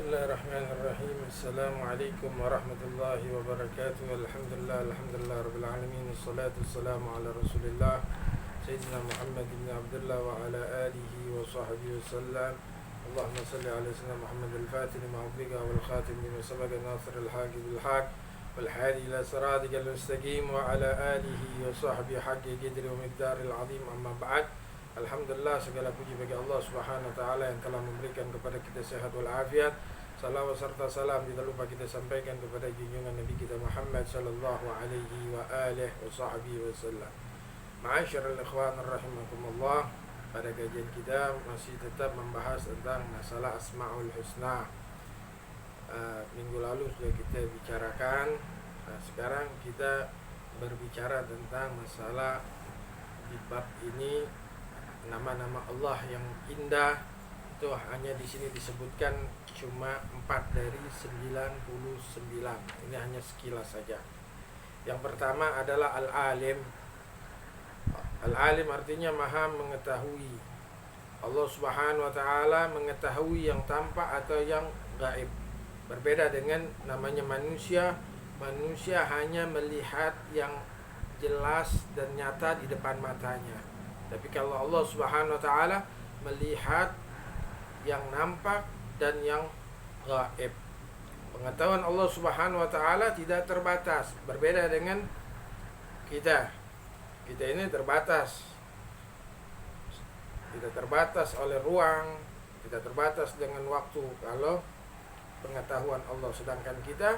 Bismillahirrahmanirrahim. Assalamualaikum warahmatullahi wabarakatuh. Alhamdulillah rabbil alamin. Wassalatu wassalamu ala Rasulillah Sayyidina Muhammad bin Abdullah wa ala alihi wa sahbihi wasallam. Allahumma salli ala sayyidina Muhammad al-Fatih lima ughliqa wal khatim lima sabaqa nasir al-haqq bil haqq wal hadi ila siratikal mustaqim wa ala alihi wa sahbihi haqqi qadri wa miqdaril azim. Amma ba'd. Alhamdulillah, segala puji bagi Allah Subhanahu wa taala yang telah memberikan kepada kita sehat wal afiat. Salawat serta salam tidak lupa kita sampaikan kepada junjungan Nabi kita Muhammad sallallahu alaihi wa alihi wa sahbihi wasallam. Ma'asyiral ikhwan rahimakumullah, pada kajian kita masih tetap membahas tentang masalah Asmaul Husna. Minggu lalu sudah kita bicarakan. Sekarang kita berbicara tentang masalah di bab ini. Nama-nama Allah yang indah itu hanya di sini disebutkan cuma 4 dari 99. Ini hanya sekilas saja. Yang pertama adalah Al-Alim. Al-Alim artinya maha mengetahui. Allah Subhanahu wa taala mengetahui yang tampak atau yang gaib. Berbeda dengan namanya manusia. Manusia hanya melihat yang jelas dan nyata di depan matanya. Tapi kalau Allah Subhanahu wa taala melihat yang nampak dan yang gaib. Pengetahuan Allah Subhanahu wa taala tidak terbatas, berbeda dengan kita. Kita ini terbatas. Tidak terbatas oleh ruang, tidak terbatas dengan waktu. Kalau pengetahuan Allah, sedangkan kita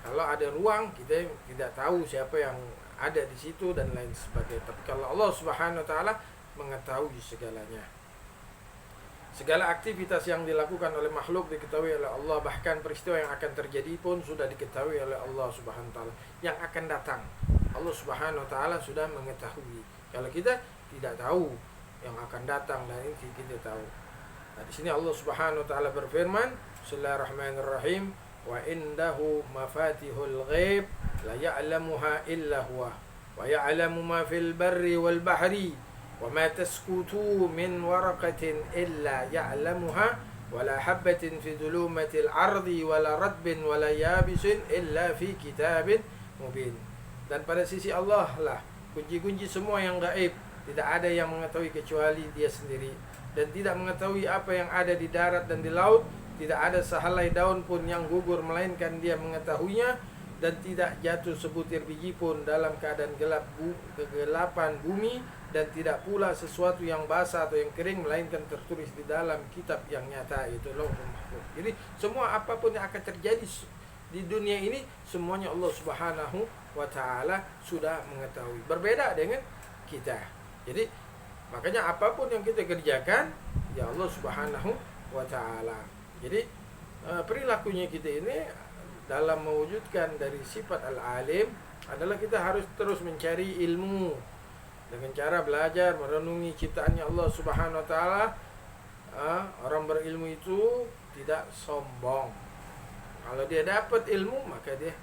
kalau ada ruang, kita tidak tahu siapa yang ada di situ dan lain sebagainya. Tapi kalau Allah Subhanahu wa taala mengetahui segalanya. Segala aktivitas yang dilakukan oleh makhluk diketahui oleh Allah, bahkan peristiwa yang akan terjadi pun sudah diketahui oleh Allah Subhanahu wa taala. Yang akan datang, Allah Subhanahu wa taala sudah mengetahui. Kalau kita tidak tahu yang akan datang, dan ini kita tahu. Nah, di sini Allah Subhanahu wa taala berfirman, Bismillahirrahmanirrahim, wa indahu mafatihul ghaib la ya'lamuha illa huwa wa ya'lamu ma fil barri wal bahri wa ma tasqutu min waraqatin illa ya'lamuha wa la habatin fi dhulumatil ardi wa la radbin wa la yabisin illa fi kitabin mubin. Dan pada sisi Allah lah kunci-kunci semua yang gaib. Tidak ada yang mengetahui kecuali Dia sendiri, dan tidak mengetahui apa yang ada di darat dan di laut. Tidak ada sehelai daun pun yang gugur melainkan Dia mengetahuinya, dan tidak jatuh sebutir biji pun dalam keadaan kegelapan bumi, dan tidak pula sesuatu yang basah atau yang kering melainkan tertulis di dalam kitab yang nyata, itu Lauhul Mahfuz. Jadi semua apapun yang akan terjadi di dunia ini, semuanya Allah Subhanahu wa taala sudah mengetahui. Berbeda dengan kita. Jadi makanya apapun yang kita kerjakan, ya Allah Subhanahu wa taala. Jadi perilakunya kita ini dalam mewujudkan dari sifat al-alim adalah kita harus terus mencari ilmu dengan cara belajar, merenungi ciptaannya Allah Subhanahu wa taala. Orang berilmu itu tidak sombong. Kalau dia dapat ilmu, maka dia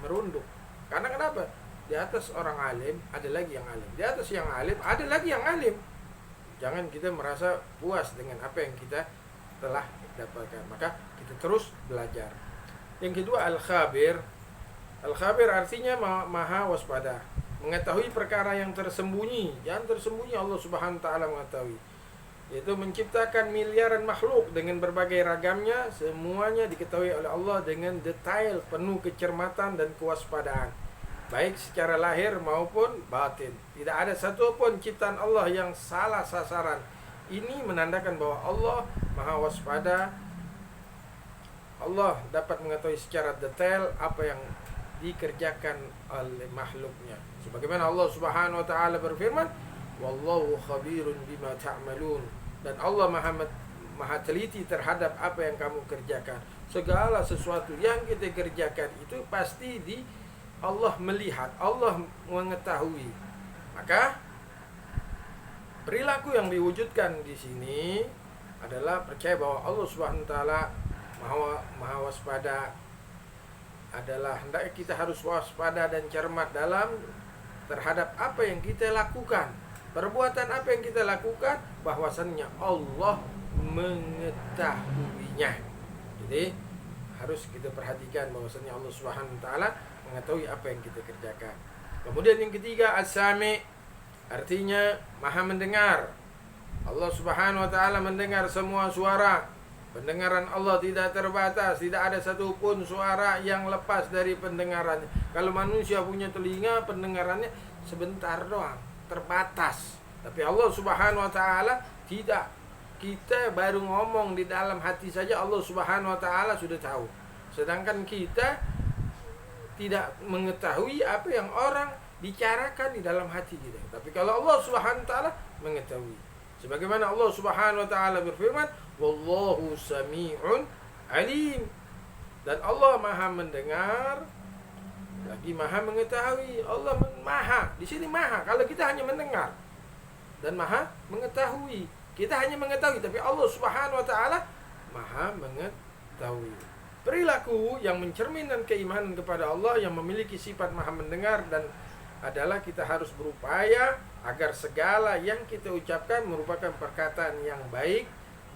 merunduk. Karena kenapa? Di atas orang alim ada lagi yang alim. Di atas yang alim ada lagi yang alim. Jangan kita merasa puas dengan apa yang kita telah dapatkan, maka kita terus belajar. Yang kedua, al-khabir. Al-khabir artinya maha waspada, mengetahui perkara yang tersembunyi. Yang tersembunyi Allah Subhanahu wa taala mengetahui, yaitu menciptakan miliaran makhluk dengan berbagai ragamnya. Semuanya diketahui oleh Allah dengan detail, penuh kecermatan dan kewaspadaan, baik secara lahir maupun batin. Tidak ada satupun ciptaan Allah yang salah sasaran. Ini menandakan bahwa Allah maha waspada. Allah dapat mengetahui secara detail apa yang dikerjakan oleh makhluknya. Sebagaimana Allah Subhanahu wa taala berfirman, wallahu khabirun bima ta'malun. Dan Allah maha teliti terhadap apa yang kamu kerjakan. Segala sesuatu yang kita kerjakan itu pasti Allah melihat, Allah mengetahui. Maka perilaku yang diwujudkan di sini adalah percaya bahwa Allah Subhanahu wa taala maha waspada. Adalah hendaknya kita harus waspada dan cermat dalam terhadap apa yang kita lakukan. Perbuatan apa yang kita lakukan, bahwasannya Allah mengetahuinya. Jadi harus kita perhatikan bahwasanya Allah Subhanahu wa taala mengetahui apa yang kita kerjakan. Kemudian yang ketiga, As-Sami', artinya Maha mendengar. Allah Subhanahu wa taala mendengar semua suara. Pendengaran Allah tidak terbatas, tidak ada satupun suara yang lepas dari pendengarannya. Kalau manusia punya telinga, pendengarannya sebentar doang, terbatas. Tapi Allah Subhanahu wa taala tidak. Kita baru ngomong di dalam hati saja Allah Subhanahu wa taala sudah tahu. Sedangkan kita tidak mengetahui apa yang orang bicarakan di dalam hati kita. Tapi kalau Allah Subhanahu wa taala mengetahui. Sebagaimana Allah Subhanahu wa taala berfirman, "Wallahu sami'un alim." Dan Allah Maha mendengar lagi Maha mengetahui. Allah Maha, di sini Maha. Kalau kita hanya mendengar dan Maha mengetahui. Kita hanya mengetahui, tapi Allah Subhanahu wa taala Maha mengetahui. Perilaku yang mencerminkan keimanan kepada Allah yang memiliki sifat Maha mendengar dan adalah kita harus berupaya agar segala yang kita ucapkan merupakan perkataan yang baik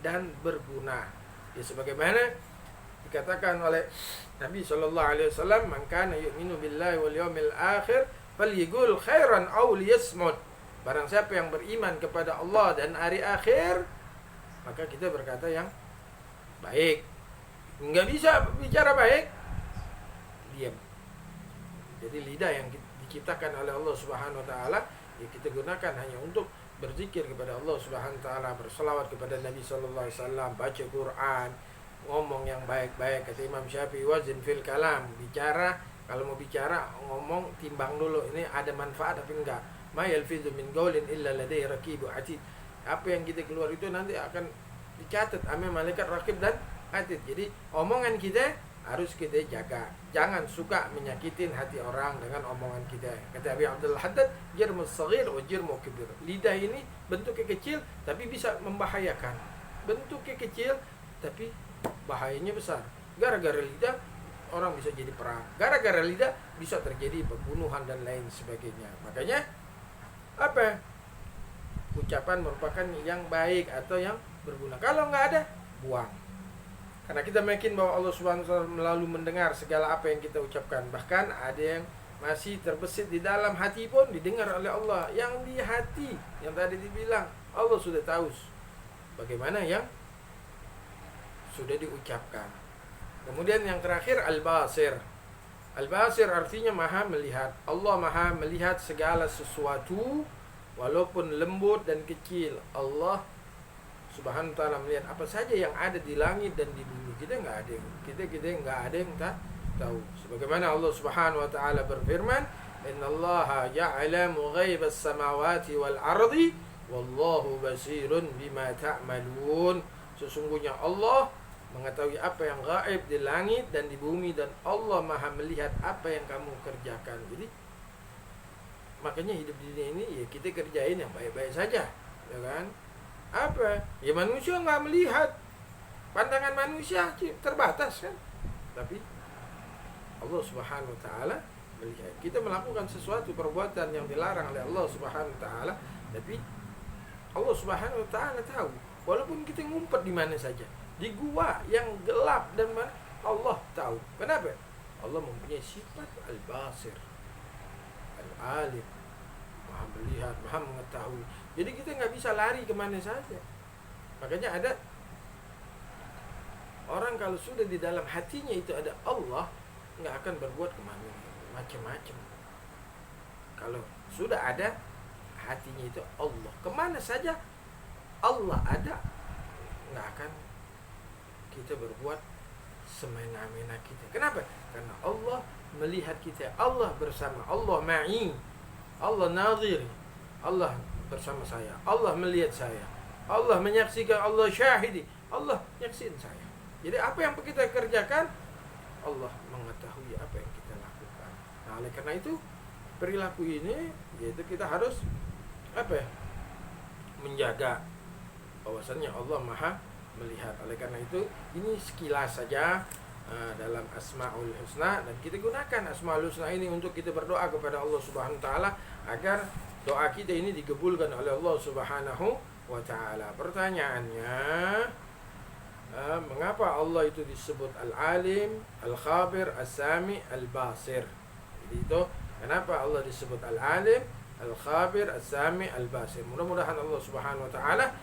dan berguna. Ya, sebagaimana dikatakan oleh Nabi sallallahu alaihi wasallam, "Man kana yu'minu billahi wal yawmil akhir falyaqul khairan aw liyasmut." Barang siapa yang beriman kepada Allah dan hari akhir, maka kita berkata yang baik. Enggak bisa bicara baik, diam. Jadi lidah yang diciptakan oleh Allah Subhanahu wa taala, ya kita gunakan hanya untuk berzikir kepada Allah Subhanahu wa taala, berselawat kepada Nabi sallallahu alaihi wasallam, baca Quran, ngomong yang baik-baik. Kata Imam Syafi'i, wazin fil kalam, bicara, kalau mau bicara ngomong timbang dulu, ini ada manfaat tapi enggak. Ma yalfizu min qaulin illa ladaihi raqibun atid. Apa yang kita keluar itu nanti akan dicatat sama malaikat raqib dan atid. Jadi omongan kita harus kita jaga. Jangan suka menyakitin hati orang dengan omongan kita. Kata Abi Abdul Haddad, jirmus saghir wa jirmu kibir. Lidah ini bentuknya kecil tapi bisa membahayakan. Bentuknya kecil tapi bahayanya besar. Gara-gara lidah orang bisa jadi perang. Gara-gara lidah bisa terjadi pembunuhan dan lain sebagainya. Makanya apa? Ucapan merupakan yang baik atau yang berguna. Kalau nggak ada, buang. Karena kita yakin bahwa Allah Subhanahu wa taala melalui mendengar segala apa yang kita ucapkan. Bahkan ada yang masih terbesit di dalam hati pun didengar oleh Allah. Yang di hati, yang tadi dibilang, Allah sudah tahu bagaimana yang sudah diucapkan. Kemudian yang terakhir, Al-Basir. Al-Basir artinya Maha melihat. Allah Maha melihat segala sesuatu walaupun lembut dan kecil. Allah Subhanahu wa taala melihat apa saja yang ada di langit dan di bumi. Kita enggak ada. Kita enggak ada yang tak tahu. Sebagaimana Allah Subhanahu wa taala berfirman, "Innallaha ya'lamu ghaibas samawati wal ardi wallahu basirun bima ta'malun." Sesungguhnya Allah mengetahui apa yang gaib di langit dan di bumi, dan Allah Maha melihat apa yang kamu kerjakan. Jadi makanya hidup di dunia ini ya kita kerjain yang baik-baik saja, ya kan? Apa? Ya manusia nggak melihat, pandangan manusia terbatas kan. Tapi Allah Subhanahu wa taala melihat. Kita melakukan sesuatu perbuatan yang dilarang oleh Allah Subhanahu wa taala, tapi Allah Subhanahu wa taala tahu. Walaupun kita ngumpet di mana saja, di gua yang gelap dan mana, Allah tahu. Kenapa? Allah mempunyai sifat Al-Basir, Al-Alim, Maha melihat, Maha mengetahui. Jadi kita nggak bisa lari kemana saja. Makanya ada orang kalau sudah di dalam hatinya itu ada Allah, nggak akan berbuat kemana macam-macam. Kalau sudah ada hatinya itu Allah, kemana saja Allah ada, nggak akan kita berbuat semena-mena kita. Kenapa? Karena Allah melihat kita, Allah bersama, Allah ma'i, Allah nazir, Allah bersama saya, Allah melihat saya, Allah menyaksikan, Allah syahidi, Allah nyaksiin saya. Jadi apa yang kita kerjakan, Allah mengetahui apa yang kita lakukan. Nah, oleh karena itu perilaku ini, yaitu kita harus apa ya? Menjaga bahwasannya Allah Maha melihat. Oleh karena itu ini sekilas saja dalam Asmaul Husna, dan kita gunakan Asmaul Husna ini untuk kita berdoa kepada Allah Subhanahu wa taala agar doa kita ini dikabulkan oleh Allah Subhanahu wa ta'ala. Pertanyaannya, mengapa Allah itu disebut Al-Alim, Al-Khabir, As-Sami, Al-Basir? Jadi itu kenapa Allah disebut Al-Alim, Al-Khabir, As-Sami, Al-Basir. Mudah-mudahan Allah Subhanahu wa taala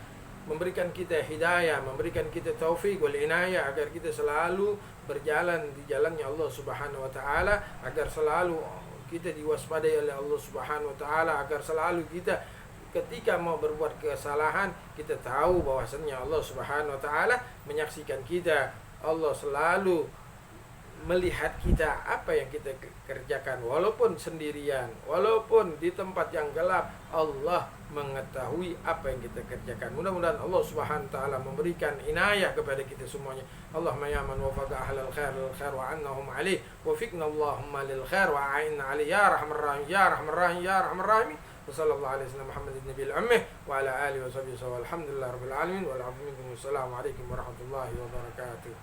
memberikan kita hidayah, memberikan kita taufik wal inayah agar kita selalu berjalan di jalannya Allah Subhanahu wa taala, agar selalu kita diwaspadai oleh Allah Subhanahu wa taala, agar selalu kita ketika mau berbuat kesalahan kita tahu bahwasannya Allah Subhanahu wa taala menyaksikan kita. Allah selalu melihat kita apa yang kita kerjakan, walaupun sendirian, walaupun di tempat yang gelap, Allah mengetahui apa yang kita kerjakan. Mudah-mudahan Allah Subhanahu wa taala memberikan inayah kepada kita semuanya. Allahumma ya man wafaqa ahlal khair lil khair wa annahum alaih, wafiqna Allahumma lil khair wa a'inna alaih ya rahman rahim ya rahman rahim ya rahman rahim. Wassallallahu alaihi wasallam Muhammadin nabiyil ummi wa ala alihi wa sahbihi wa alhamdulillahi rabbil alamin wal 'afwu minkum. Wassalamu alaikum warahmatullahi wabarakatuh.